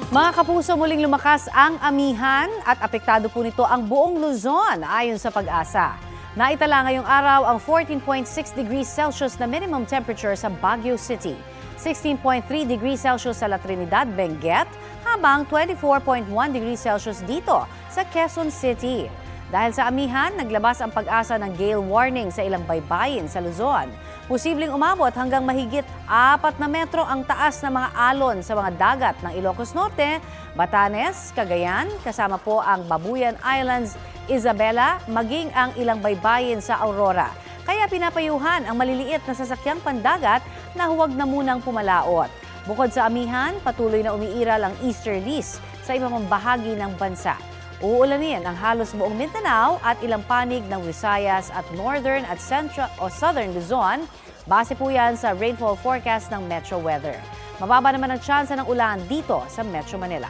Mga kapuso, muling lumakas ang amihan at apektado po nito ang buong Luzon ayon sa Pag-asa. Naitala ngayong araw ang 14.6 degrees Celsius na minimum temperature sa Baguio City, 16.3 degrees Celsius sa La Trinidad, Benguet, habang 24.1 degrees Celsius dito sa Quezon City. Dahil sa amihan, naglabas ang Pag-asa ng gale warning sa ilang baybayin sa Luzon. Posibleng umabot hanggang mahigit 4 na metro ang taas ng mga alon sa mga dagat ng Ilocos Norte, Batanes, Cagayan, kasama po ang Babuyan Islands, Isabela, maging ang ilang baybayin sa Aurora. Kaya pinapayuhan ang maliliit na sasakyang pandagat na huwag na munang pumalaot. Bukod sa amihan, patuloy na umiiral ang easterlies sa ibang bahagi ng bansa. Uulanin ang halos buong Mindanao at ilang panig ng Visayas at Northern at Central o Southern Luzon. Base po yan sa rainfall forecast ng Metro Weather. Mababa naman ang tsansa ng ulan dito sa Metro Manila.